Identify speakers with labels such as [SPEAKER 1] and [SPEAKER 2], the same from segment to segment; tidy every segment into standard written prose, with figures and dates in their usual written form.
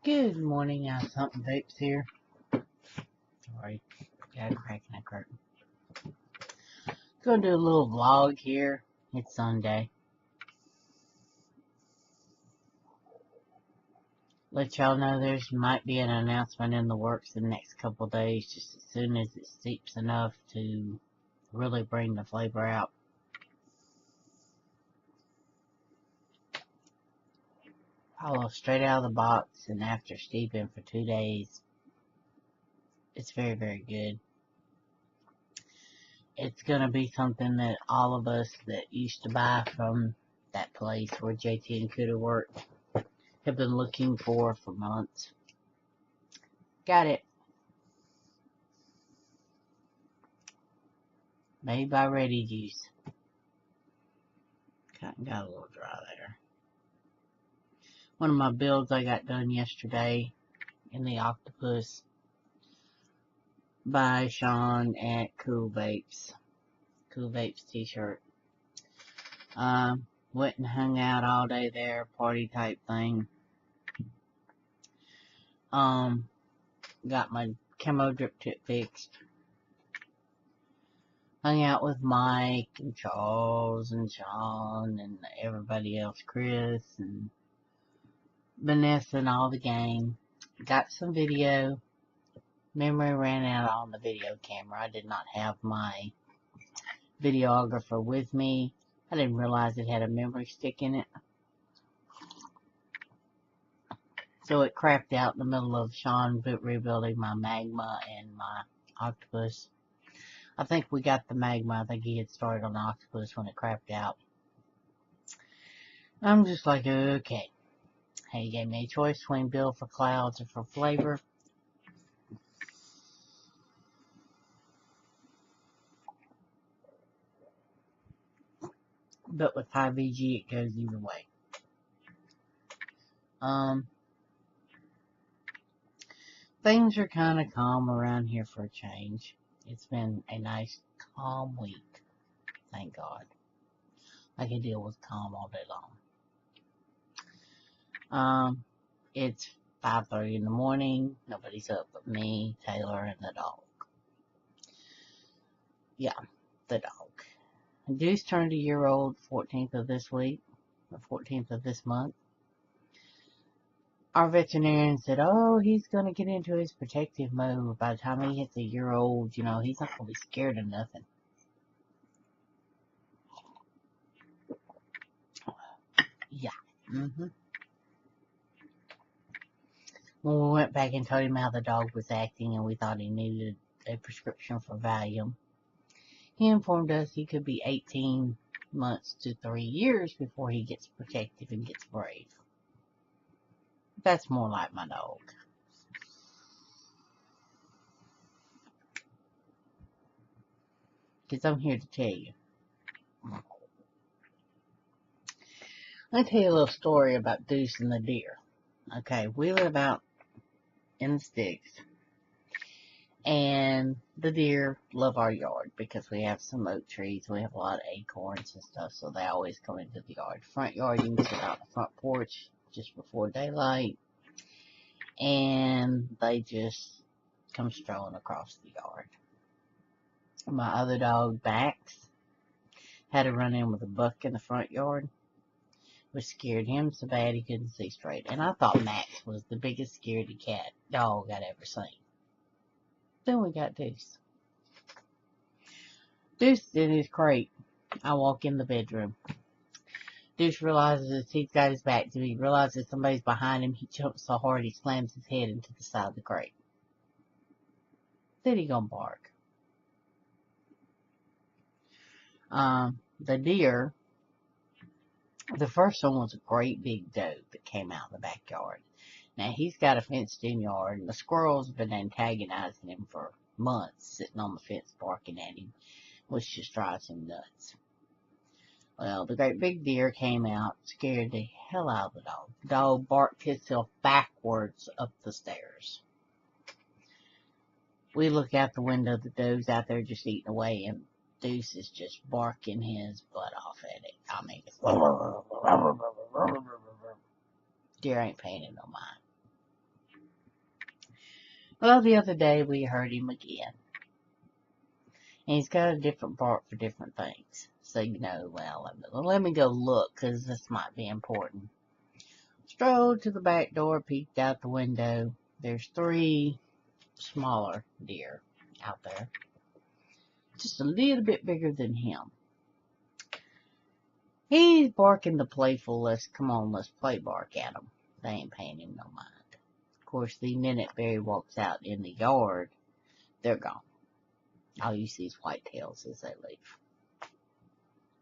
[SPEAKER 1] Good morning, isumpinvapes here. Sorry, got cracking that curtain. Gonna do a little vlog here. It's Sunday. Let y'all know there's might be an announcement in the works in the next couple of days, just as soon as it steeps enough to really bring the flavor out. Follow straight out of the box, and after steeping for 2 days, it's very, very good. It's gonna be something that all of us that used to buy from that place where JT and Goood worked have been looking for months. Got it. Made by Ready Juice. Got a little dry there. One of my builds I got done yesterday in the octopus by Sean at Goood Banana t-shirt. Went and hung out all day there, party type thing. Got my camo drip tip fixed. Hung out with Mike and Charles and Sean and everybody else, Chris and Vanessa and all the gang. Got some video. Memory ran out on the video camera. I did not have my videographer with me. I didn't realize it had a memory stick in it. So it crapped out in the middle of Sean rebuilding my magma and my octopus. I think we got the magma. I think he had started on the octopus when it crapped out. I'm just like, okay. He gave me a choice between build for clouds or for flavor. But with high VG, it goes either way. Things are kind of calm around here for a change. It's been a nice, calm week. Thank God. I can deal with calm all day long. It's 5:30 in the morning. Nobody's up but me, Taylor, and the dog. Yeah, the dog. Juice turned a year old 14th of this week, the 14th of this month. Our veterinarian said, oh, he's going to get into his protective mode. By the time he hits a year old, he's not going to be scared of nothing. Yeah. When we went back and told him how the dog was acting and we thought he needed a prescription for Valium, he informed us he could be 18 months to 3 years before he gets protective and gets brave. That's more like my dog. Because I'm here to tell you. Let me tell you a little story about Deuce and the deer. Okay, we live out in the sticks. And the deer love our yard because we have some oak trees. We have a lot of acorns and stuff, so they always come into the yard. Front yard, you can sit out on the front porch just before daylight. And they just come strolling across the yard. My other dog, Max, had a run-in with a buck in the front yard, which scared him so bad he couldn't see straight. And I thought Max was the biggest scaredy cat dog I'd ever seen. Then we got Deuce. Deuce is in his crate. I walk in the bedroom. Deuce realizes he's got his back to me. He realizes somebody's behind him. He jumps so hard he slams his head into the side of the crate. Then he gonna bark. The deer, the first one was a great big doe that came out in the backyard. Now, he's got a fenced-in yard, and the squirrels have been antagonizing him for months, sitting on the fence barking at him, which just drives him nuts. Well, the great big deer came out, scared the hell out of the dog. The dog barked himself backwards up the stairs. We look out the window, the doe's out there just eating away, and Deuce is just barking his butt off at it. I mean, deer ain't paying it no mind. Well, the other day we heard him again. And he's got a different bark for different things. So, well, let me go look, because this might be important. Strolled to the back door, peeked out the window. There's 3 smaller deer out there. Just a little bit bigger than him. He's barking the playful, let's play bark at him. They ain't paying him no mind. Of course, the minute Barry walks out in the yard, they're gone. All you see is whitetails as they leave.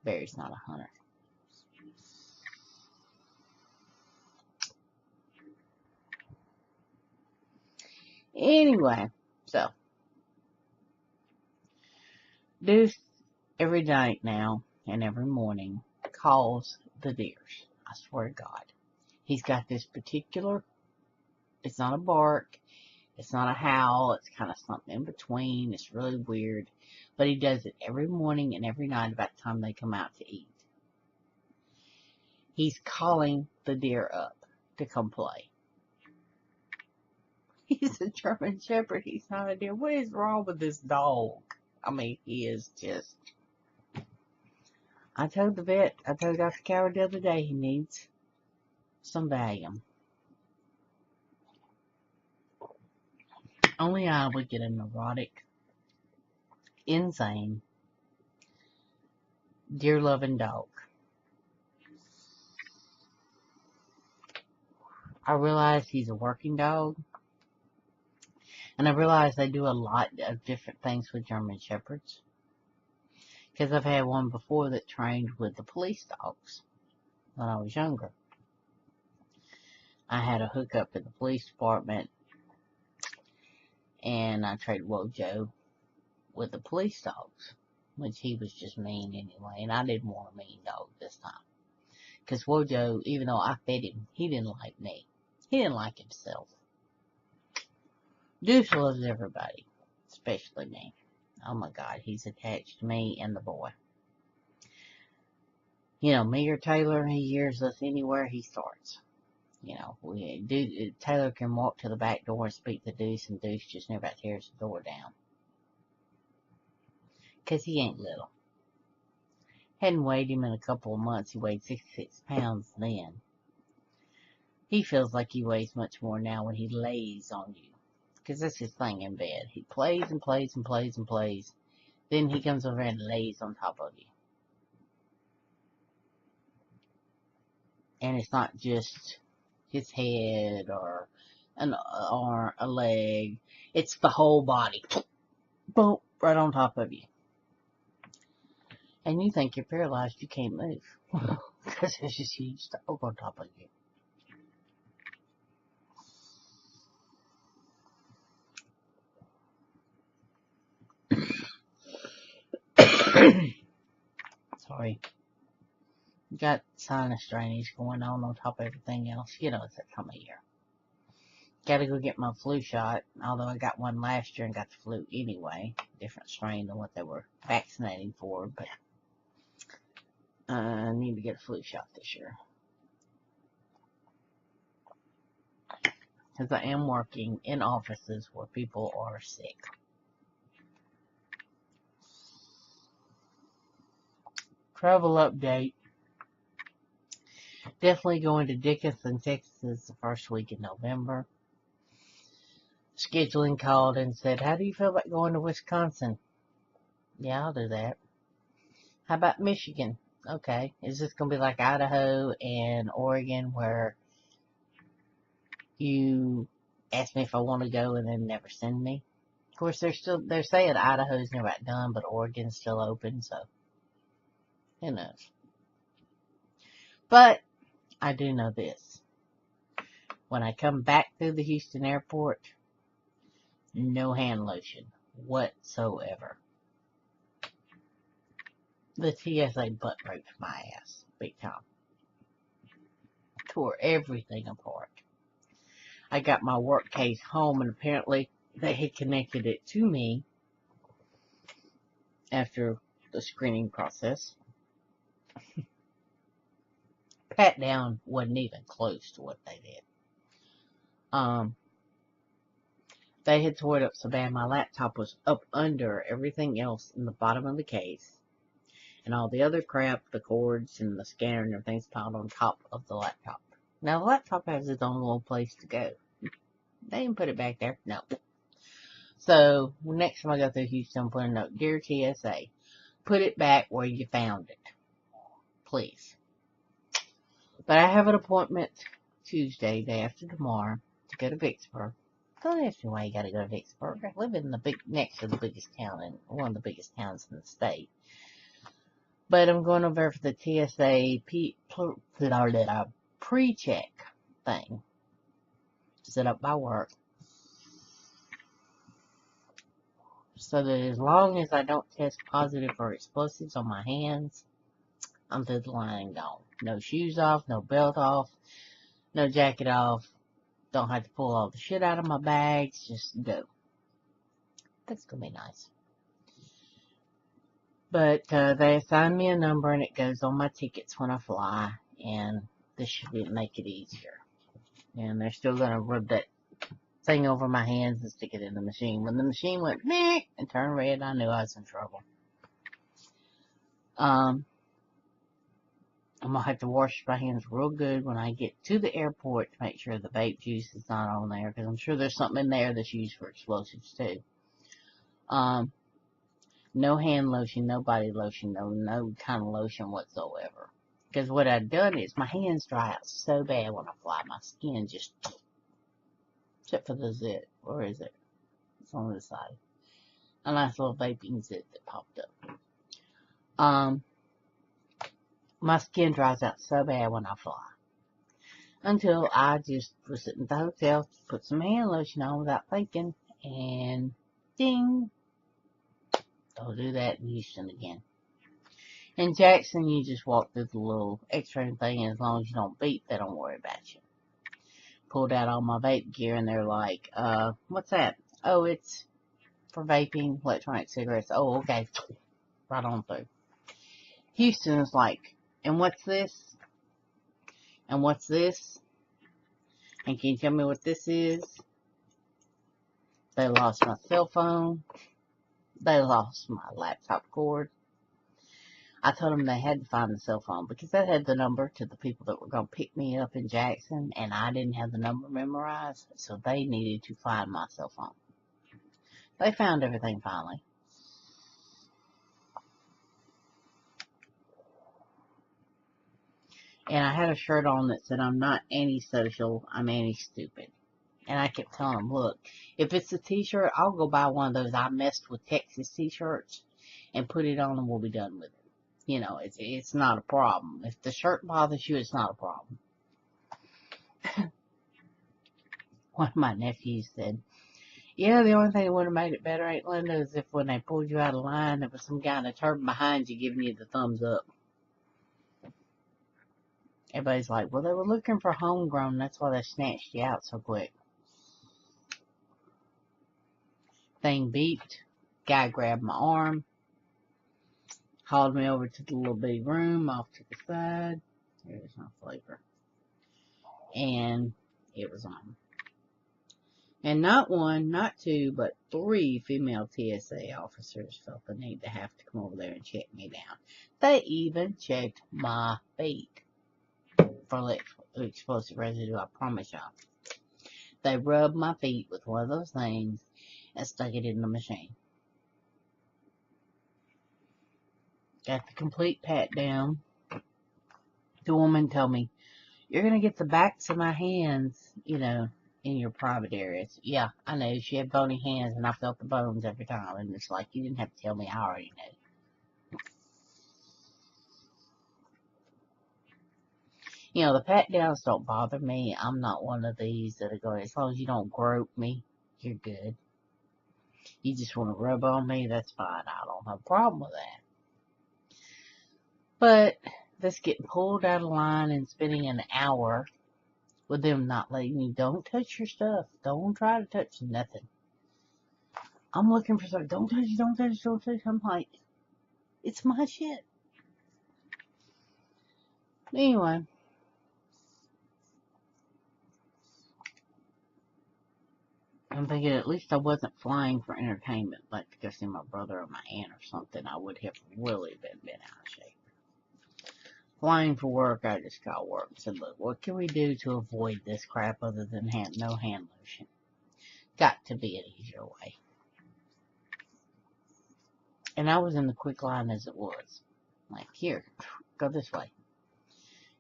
[SPEAKER 1] Barry's not a hunter. Anyway, so Deuce every night now and every morning calls the deers. I swear to God. He's got this particular, it's not a bark, it's not a howl, it's kind of something in between. It's really weird. But he does it every morning and every night about the time they come out to eat. He's calling the deer up to come play. He's a German Shepherd. He's not a deer. What is wrong with this dog? I mean, he is just... I told Dr. Coward the other day he needs some Valium. Only I would get a neurotic, insane, deer-loving dog. I realize he's a working dog. And I realize they do a lot of different things with German Shepherds. Because I've had one before that trained with the police dogs when I was younger. I had a hookup at the police department. And I traded Wojo with the police dogs. Which he was just mean anyway. And I didn't want a mean dog this time. Because Wojo, even though I fed him, he didn't like me. He didn't like himself. Deuce loves everybody. Especially me. Oh my God, he's attached to me and the boy. Me or Taylor, he hears us anywhere he starts. Taylor can walk to the back door and speak to Deuce, and Deuce just never tears the door down. Because he ain't little. Hadn't weighed him in a couple of months. He weighed 66 pounds then. He feels like he weighs much more now when he lays on you. Because that's his thing in bed. He plays and plays and plays and plays. Then he comes over and lays on top of you. And it's not just his head or an arm, a leg. It's the whole body. Boom, right on top of you. And you think you're paralyzed, you can't move. Because there's this huge dog on top of you. Sorry. Got sinus drainage going on top of everything else. It's that time of year. Gotta go get my flu shot, although I got one last year and got the flu anyway. Different strain than what they were vaccinating for, but I need to get a flu shot this year. Because I am working in offices where people are sick. Travel update. Definitely going to Dickinson, Texas the first week in November. Scheduling called and said, how do you feel about going to Wisconsin? Yeah, I'll do that. How about Michigan? Okay. Is this going to be like Idaho and Oregon where you ask me if I want to go and then never send me? Of course, they're saying Idaho's never done, but Oregon's still open, so who knows. But I do know this. When I come back through the Houston airport, no hand lotion whatsoever. The TSA butt raped my ass, big time. Tore everything apart. I got my work case home, and apparently they had connected it to me after the screening process. Pat down wasn't even close to what they did. They had tore it up so bad my laptop was up under everything else in the bottom of the case. And all the other crap, the cords and the scanner and everything's piled on top of the laptop. Now the laptop has its own little place to go. They didn't put it back there. No. So, next time I go through Houston, I'm putting a note. Dear TSA, put it back where you found it. Please. But I have an appointment Tuesday, day after tomorrow, to go to Vicksburg. Don't ask me why you gotta go to Vicksburg. I live in next to the biggest town, one of the biggest towns in the state. But I'm going over there for the TSA pre-check thing. Set up by work. So that as long as I don't test positive for explosives on my hands, I'm through the line and gone. No shoes off, no belt off, no jacket off. Don't have to pull all the shit out of my bags. Just go. That's going to be nice. But they assigned me a number and it goes on my tickets when I fly. And this should make it easier. And they're still going to rub that thing over my hands and stick it in the machine. When the machine went meh and turned red, I knew I was in trouble. I'm going to have to wash my hands real good when I get to the airport to make sure the vape juice is not on there. Because I'm sure there's something in there that's used for explosives too. No hand lotion, no body lotion, no kind of lotion whatsoever. Because what I've done is my hands dry out so bad when I fly. My skin just... Except for the zit. Where is it? It's on the side. A nice little vaping zit that popped up. My skin dries out so bad when I fly. Until I just was sitting at the hotel, put some hand lotion on without thinking, and ding. Don't do that in Houston again. In Jackson, you just walk through the little x-ray thing, and as long as you don't beep, they don't worry about you. Pulled out all my vape gear, and they're like, what's that? Oh, it's for vaping, electronic cigarettes. Oh, okay. Right on through. Houston is like, and what's this? And what's this? And can you tell me what this is? They lost my cell phone. They lost my laptop cord. I told them they had to find the cell phone because they had the number to the people that were going to pick me up in Jackson, and I didn't have the number memorized, so they needed to find my cell phone. They found everything finally. And I had a shirt on that said, I'm not antisocial, I'm anti-stupid. And I kept telling them, look, if it's a t-shirt, I'll go buy one of those I messed with Texas t-shirts and put it on and we'll be done with it. You know, it's not a problem. If the shirt bothers you, it's not a problem. One of my nephews said, yeah, the only thing that would have made it better, Aunt Linda, is if when they pulled you out of line, there was some guy in a turban behind you giving you the thumbs up. Everybody's like, well, they were looking for homegrown. That's why they snatched you out so quick. Thing beeped. Guy grabbed my arm. Hauled me over to the little bitty room off to the side. There's my flavor. And it was on. And not one, not two, but 3 female TSA officers felt the need to have to come over there and check me down. They even checked my feet for explosive residue, I promise y'all. They rubbed my feet with one of those things and stuck it in the machine. Got the complete pat down. The woman told me, you're going to get the backs of my hands, you know, in your private areas. Yeah, I know. She had bony hands, and I felt the bones every time. And it's like, you didn't have to tell me. I already know. You know, the pat downs don't bother me. I'm not one of these that are going, as long as you don't grope me, you're good. You just want to rub on me, that's fine. I don't have a problem with that. But this getting pulled out of line and spending an hour with them not letting you, don't touch your stuff. Don't try to touch nothing. I'm looking for something. Don't touch it, don't touch it, don't touch it. I'm like, it's my shit. Anyway. I'm thinking at least I wasn't flying for entertainment, like to go see my brother or my aunt or something. I would have really been out of shape. Flying for work, I just got work and said, look, what can we do to avoid this crap other than no hand lotion? Got to be an easier way. And I was in the quick line as it was. Like, here, go this way.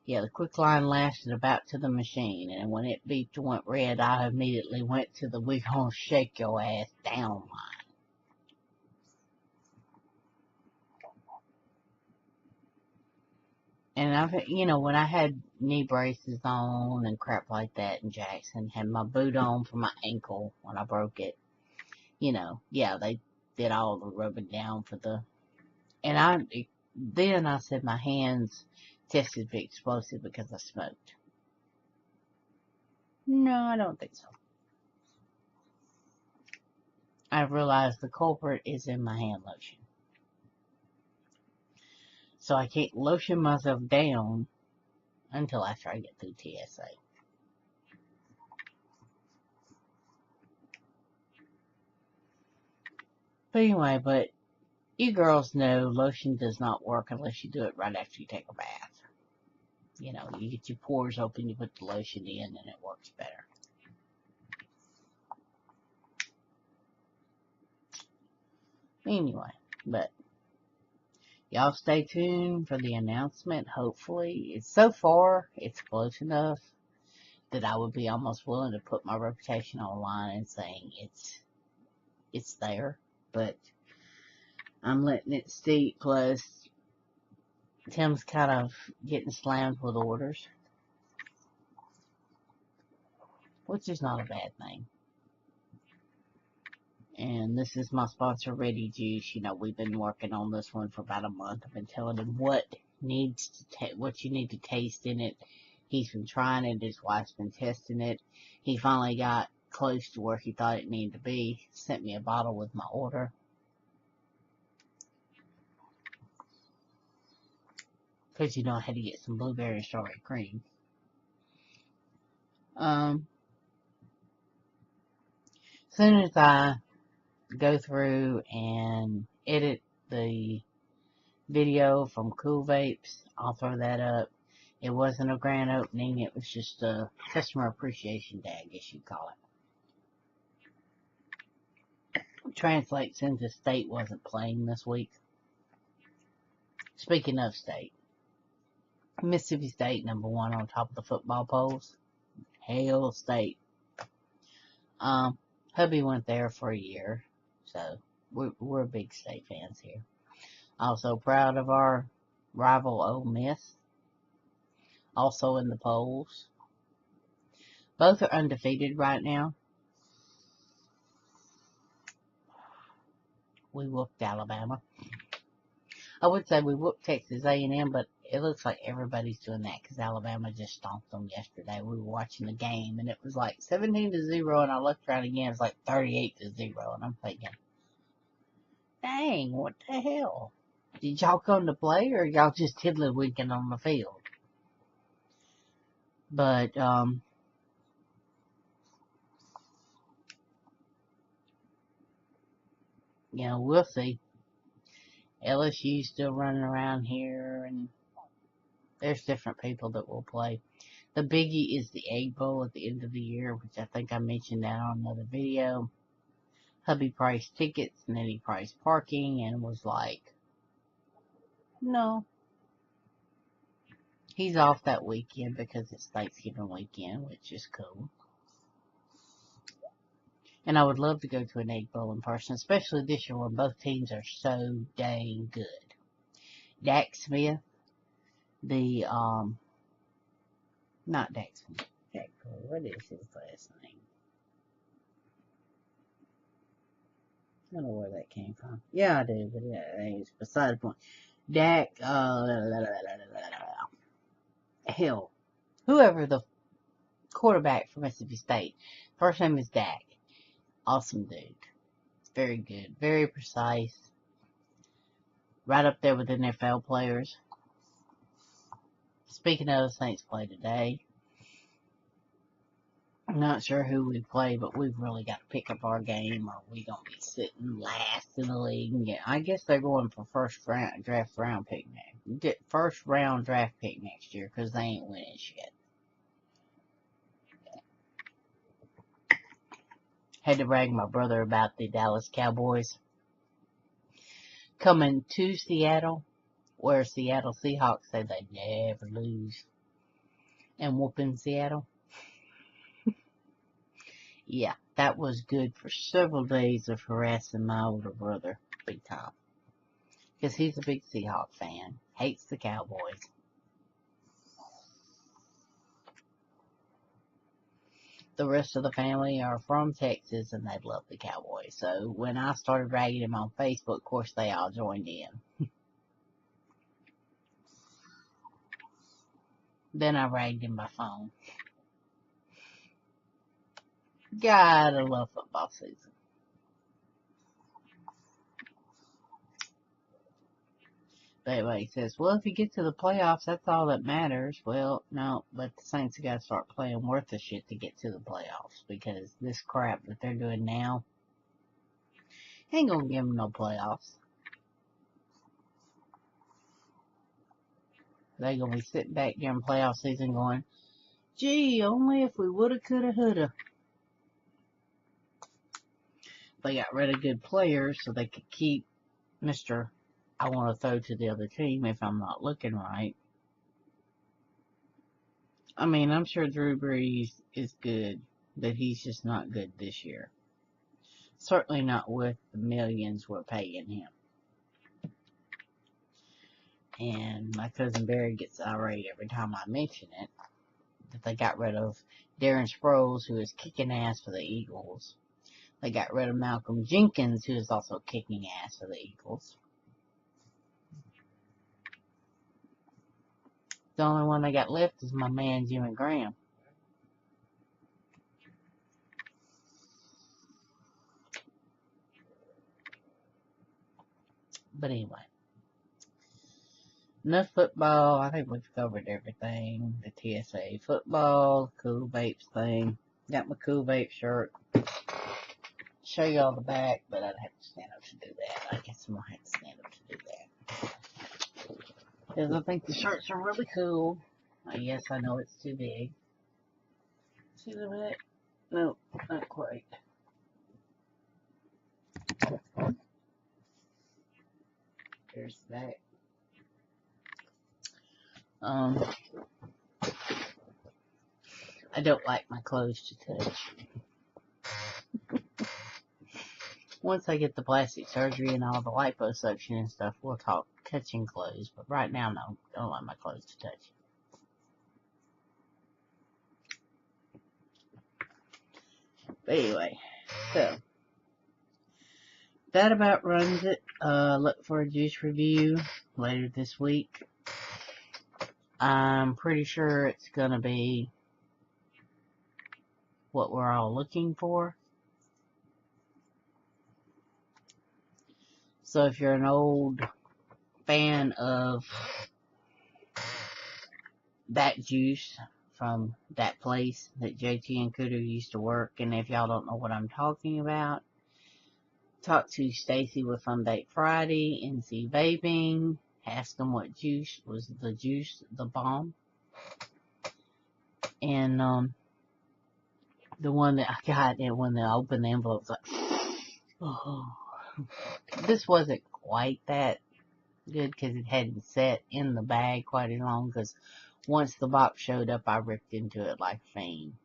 [SPEAKER 1] Yeah, the quick line lasted about to the machine, and when it beeped and went red, I immediately went to the we gonna shake your ass down line. And when I had knee braces on and crap like that in Jackson, had my boot on for my ankle when I broke it, yeah, they did all the rubbing down for the, and then I said my hands tested to be explosive because I smoked. No, I don't think so. I realized the culprit is in my hand lotion. So I can't lotion myself down until after I get through TSA. But anyway, you girls know lotion does not work unless you do it right after you take a bath. You get your pores open, you put the lotion in, and it works better. Anyway, but y'all stay tuned for the announcement. Hopefully, so far, it's close enough that I would be almost willing to put my reputation online and saying it's there. But I'm letting it steep, plus Tim's kind of getting slammed with orders, which is not a bad thing. And this is my sponsor, Ready Juice. We've been working on this one for about a month. I've been telling him what you need to taste in it. He's been trying it. His wife's been testing it. He finally got close to where he thought it needed to be. Sent me a bottle with my order. Because I had to get some blueberry and strawberry cream. As soon as I go through and edit the video from Goood Vapes, I'll throw that up. It wasn't a grand opening, it was just a customer appreciation day, I guess you'd call it. Translates into state wasn't playing this week. Speaking of state, Mississippi State #1 on top of the football polls. Hail State. Hubby went there for a year, so we're big state fans here. Also proud of our rival Ole Miss, also in the polls. Both are undefeated right now. We whooped Alabama. I would say we whooped Texas A&M, but it looks like everybody's doing that because Alabama just stomped them yesterday. We were watching the game, and it was like 17-0, and I looked around again, it was like 38-0, and I'm thinking, dang, what the hell? Did y'all come to play, or y'all just tiddlywinking on the field? But, we'll see. LSU's still running around here, and there's different people that will play. The biggie is the Egg Bowl at the end of the year, which I think I mentioned that on another video. Hubby priced tickets, and then he priced parking, and was like, no. He's off that weekend because it's Thanksgiving weekend, which is cool. And I would love to go to an Egg Bowl in person, especially this year when both teams are so dang good. Dak Smith, not Dak Smith, what is his last name? I don't know where that came from. Yeah, I do, but it's beside the point. Dak, hell, whoever the quarterback for Mississippi State, first name is Dak. Awesome dude. Very good. Very precise. Right up there with NFL players. Speaking of, the Saints play today. I'm not sure who we play, but we've really got to pick up our game, or we gonna be sitting last in the league. And I guess they're going for first round draft pick next year, because they ain't winning shit. Had to brag my brother about the Dallas Cowboys coming to Seattle, where Seattle Seahawks say they never lose, and whooping Seattle. Yeah, that was good for several days of harassing my older brother big time. Because he's a big Seahawk fan. Hates the Cowboys. The rest of the family are from Texas and they love the Cowboys. So when I started ragging him on Facebook, of course they all joined in. Then I ragged him by phone. Gotta love football season. But anyway, he says, well, if you get to the playoffs, that's all that matters. Well, no, but the Saints have got to start playing worth of shit to get to the playoffs, because this crap that they're doing now ain't gonna give them no playoffs. They're gonna be sitting back during playoff season going, gee, only if we woulda, coulda, woulda. They got rid of good players so they could keep Mr. I want to throw to the other team if I'm not looking right. I mean, I'm sure Drew Brees is good, but he's just not good this year. Certainly not with the millions we're paying him. And my cousin Barry gets irate every time I mention it, that they got rid of Darren Sproles, who is kicking ass for the Eagles. They got rid of Malcolm Jenkins, who is also kicking ass for the Eagles. The only one they got left is my man Jimmy Graham. But anyway, enough football. I think we've covered everything. The TSA football, Goood Banana thing. Got my Goood Banana shirt. Show you all the back, but I'd have to stand up to do that. I guess I'm gonna have to stand up to do that. Because I think the shirts are really cool. Yes, I know it's too big. See the back? No, not quite. There's the back. I don't like my clothes to touch. Once I get the plastic surgery and all the liposuction and stuff, we'll talk touching clothes. But right now, no, I don't like my clothes to touch. But anyway, so that about runs it. Look for a juice review later this week. I'm pretty sure it's gonna be what we're all looking for. So if you're an old fan of that juice from that place that JT and Kudu used to work, and if y'all don't know what I'm talking about, talk to Stacy with Fun Vape Friday, NC Vaping, ask them what juice was the bomb. And the one that I got, and when I opened the envelope, was like, oh. This wasn't quite that good because it hadn't set in the bag quite as long, because once the box showed up, I ripped into it like a fiend.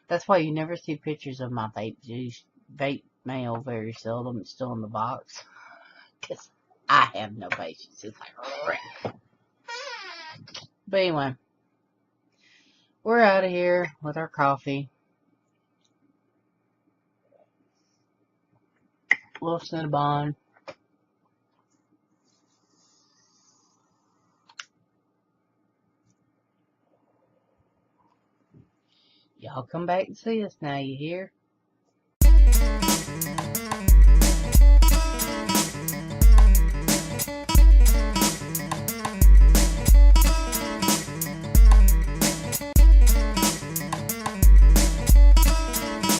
[SPEAKER 1] That's why you never see pictures of my vape mail very seldom. It's still in the box, because I have no patience. It's like, rip. But anyway, we're out of here with our coffee. A little Cinnabon. Y'all come back and see us now, you hear?